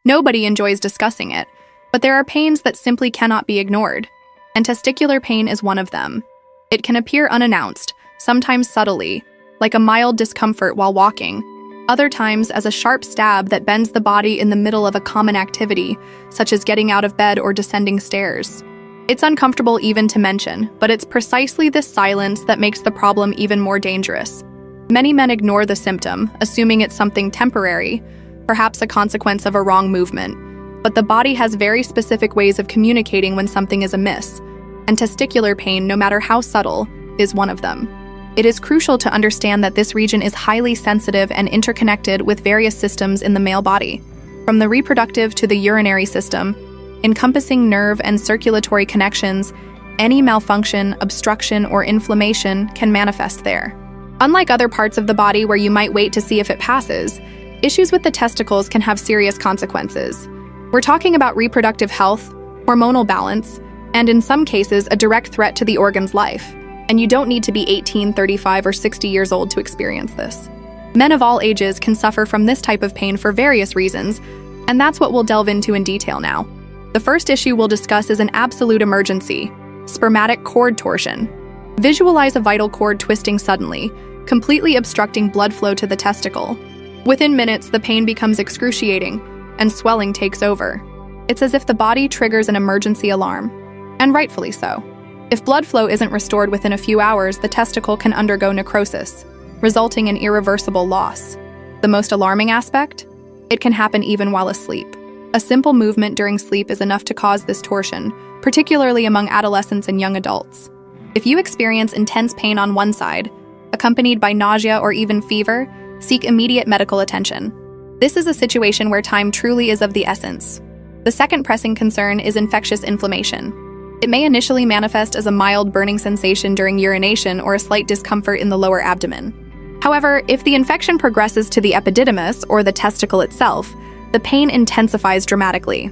Nobody enjoys discussing it, but there are pains that simply cannot be ignored, and testicular pain is one of them. It can appear unannounced, sometimes subtly, like a mild discomfort while walking, other times as a sharp stab that bends the body in the middle of a common activity, such as getting out of bed or descending stairs. It's uncomfortable even to mention, but it's precisely this silence that makes the problem even more dangerous. Many men ignore the symptom, assuming it's something temporary, perhaps a consequence of a wrong movement, but the body has very specific ways of communicating when something is amiss, and testicular pain, no matter how subtle, is one of them. It is crucial to understand that this region is highly sensitive and interconnected with various systems in the male body, from the reproductive to the urinary system, encompassing nerve and circulatory connections. Any malfunction, obstruction, or inflammation can manifest there. Unlike other parts of the body where you might wait to see if it passes, issues with the testicles can have serious consequences. We're talking about reproductive health, hormonal balance, and in some cases, a direct threat to the organ's life. And you don't need to be 18, 35, or 60 years old to experience this. Men of all ages can suffer from this type of pain for various reasons, and that's what we'll delve into in detail now. The first issue we'll discuss is an absolute emergency: spermatic cord torsion. Visualize a vital cord twisting suddenly, completely obstructing blood flow to the testicle. Within minutes, the pain becomes excruciating, and swelling takes over. It's as if the body triggers an emergency alarm, and rightfully so. If blood flow isn't restored within a few hours, the testicle can undergo necrosis, resulting in irreversible loss. The most alarming aspect? It can happen even while asleep. A simple movement during sleep is enough to cause this torsion, particularly among adolescents and young adults. If you experience intense pain on one side, accompanied by nausea or even fever, seek immediate medical attention. This is a situation where time truly is of the essence. The second pressing concern is infectious inflammation. It may initially manifest as a mild burning sensation during urination or a slight discomfort in the lower abdomen. However, if the infection progresses to the epididymis, or the testicle itself, the pain intensifies dramatically.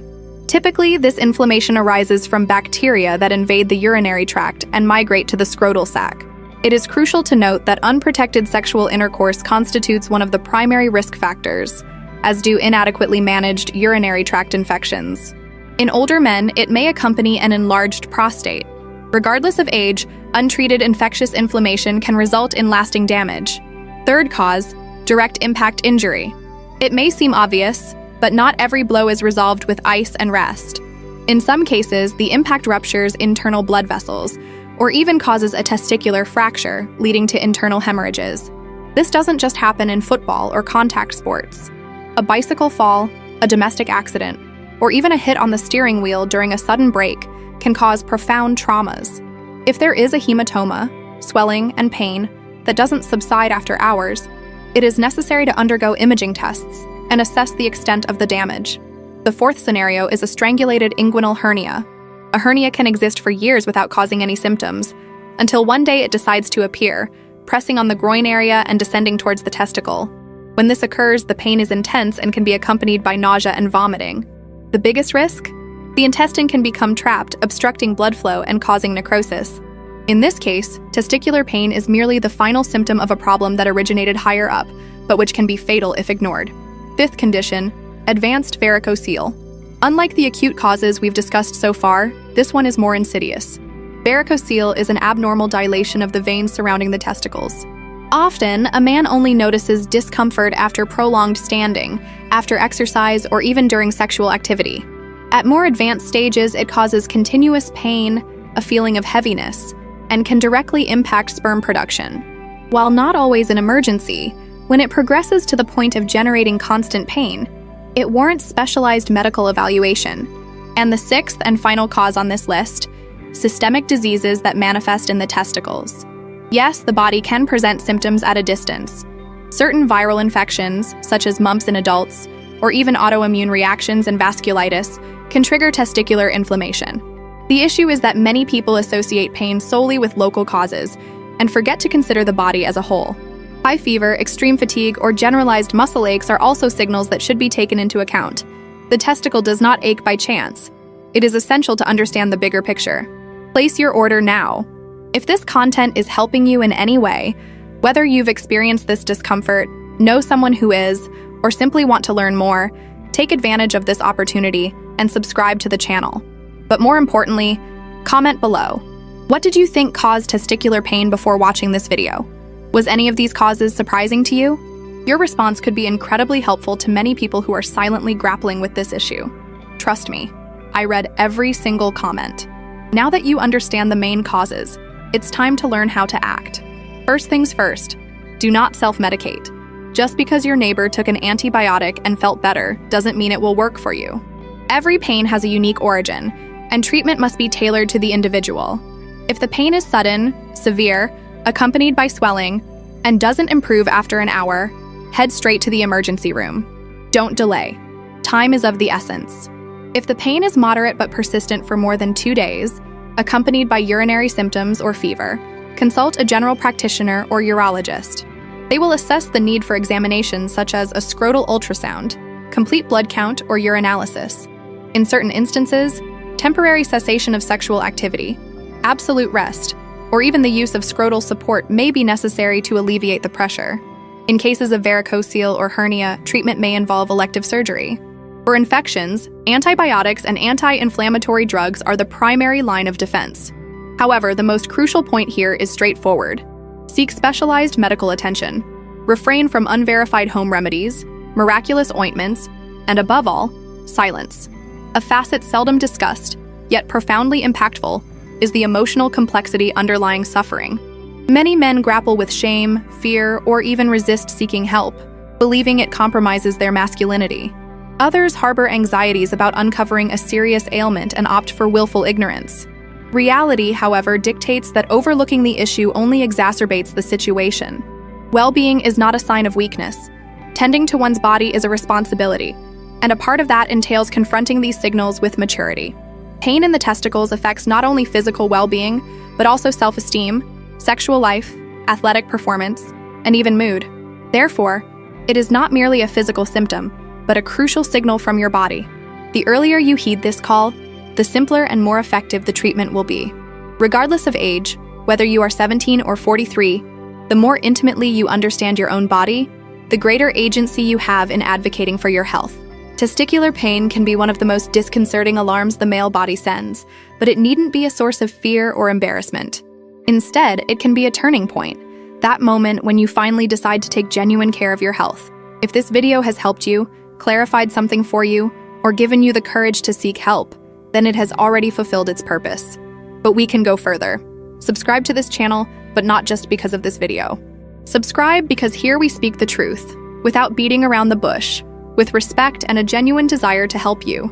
Typically, this inflammation arises from bacteria that invade the urinary tract and migrate to the scrotal sac. It is crucial to note that unprotected sexual intercourse constitutes one of the primary risk factors, as do inadequately managed urinary tract infections. In older men, it may accompany an enlarged prostate. Regardless of age, untreated infectious inflammation can result in lasting damage. Third cause, direct impact injury. It may seem obvious, but not every blow is resolved with ice and rest. In some cases, the impact ruptures internal blood vessels, or even causes a testicular fracture, leading to internal hemorrhages. This doesn't just happen in football or contact sports. A bicycle fall, a domestic accident, or even a hit on the steering wheel during a sudden break can cause profound traumas. If there is a hematoma, swelling, and pain that doesn't subside after hours, it is necessary to undergo imaging tests and assess the extent of the damage. The fourth scenario is a strangulated inguinal hernia. A hernia can exist for years without causing any symptoms, until one day it decides to appear, pressing on the groin area and descending towards the testicle. When this occurs, the pain is intense and can be accompanied by nausea and vomiting. The biggest risk? The intestine can become trapped, obstructing blood flow and causing necrosis. In this case, testicular pain is merely the final symptom of a problem that originated higher up, but which can be fatal if ignored. Fifth condition, advanced varicocele. Unlike the acute causes we've discussed so far, this one is more insidious. Varicocele is an abnormal dilation of the veins surrounding the testicles. Often, a man only notices discomfort after prolonged standing, after exercise, or even during sexual activity. At more advanced stages, it causes continuous pain, a feeling of heaviness, and can directly impact sperm production. While not always an emergency, when it progresses to the point of generating constant pain, it warrants specialized medical evaluation. And the sixth and final cause on this list, systemic diseases that manifest in the testicles. Yes, the body can present symptoms at a distance. Certain viral infections, such as mumps in adults, or even autoimmune reactions and vasculitis, can trigger testicular inflammation. The issue is that many people associate pain solely with local causes and forget to consider the body as a whole. High fever, extreme fatigue, or generalized muscle aches are also signals that should be taken into account. The testicle does not ache by chance. It is essential to understand the bigger picture. Place your order now. If this content is helping you in any way, whether you've experienced this discomfort, know someone who is, or simply want to learn more, Take advantage of this opportunity and subscribe to the channel. But more importantly, comment below. What did you think caused testicular pain before watching this video? Was any of these causes surprising to you? Your response could be incredibly helpful to many people who are silently grappling with this issue. Trust me, I read every single comment. Now that you understand the main causes, it's time to learn how to act. First things first, do not self-medicate. Just because your neighbor took an antibiotic and felt better doesn't mean it will work for you. Every pain has a unique origin, and treatment must be tailored to the individual. If the pain is sudden, severe, accompanied by swelling, and doesn't improve after an hour, head straight to the emergency room. Don't delay. Time is of the essence. If the pain is moderate but persistent for more than 2 days, accompanied by urinary symptoms or fever, consult a general practitioner or urologist. They will assess the need for examinations such as a scrotal ultrasound, complete blood count, or urinalysis. In certain instances, temporary cessation of sexual activity, absolute rest, or even the use of scrotal support may be necessary to alleviate the pressure. In cases of varicocele or hernia, treatment may involve elective surgery. For infections, antibiotics and anti-inflammatory drugs are the primary line of defense. However, the most crucial point here is straightforward. Seek specialized medical attention. Refrain from unverified home remedies, miraculous ointments, and above all, silence. A facet seldom discussed, yet profoundly impactful, is the emotional complexity underlying suffering. Many men grapple with shame, fear, or even resist seeking help, believing it compromises their masculinity. Others harbor anxieties about uncovering a serious ailment and opt for willful ignorance. Reality, however, dictates that overlooking the issue only exacerbates the situation. Well-being is not a sign of weakness. Tending to one's body is a responsibility, and a part of that entails confronting these signals with maturity. Pain in the testicles affects not only physical well-being, but also self-esteem, sexual life, athletic performance, and even mood. Therefore, it is not merely a physical symptom, but a crucial signal from your body. The earlier you heed this call, the simpler and more effective the treatment will be. Regardless of age, whether you are 17 or 43, the more intimately you understand your own body, the greater agency you have in advocating for your health. Testicular pain can be one of the most disconcerting alarms the male body sends, but it needn't be a source of fear or embarrassment. Instead, it can be a turning point, that moment when you finally decide to take genuine care of your health. If this video has helped you, clarified something for you, or given you the courage to seek help, then it has already fulfilled its purpose. But we can go further. Subscribe to this channel, but not just because of this video. Subscribe because here we speak the truth, without beating around the bush, with respect and a genuine desire to help you.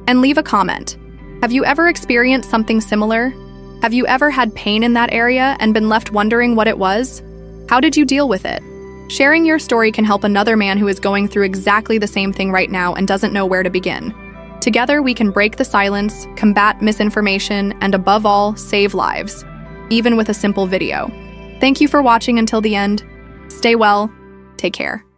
And leave a comment. Have you ever experienced something similar? Have you ever had pain in that area and been left wondering what it was? How did you deal with it? Sharing your story can help another man who is going through exactly the same thing right now and doesn't know where to begin. Together, we can break the silence, combat misinformation, and above all, save lives, even with a simple video. Thank you for watching until the end. Stay well. Take care.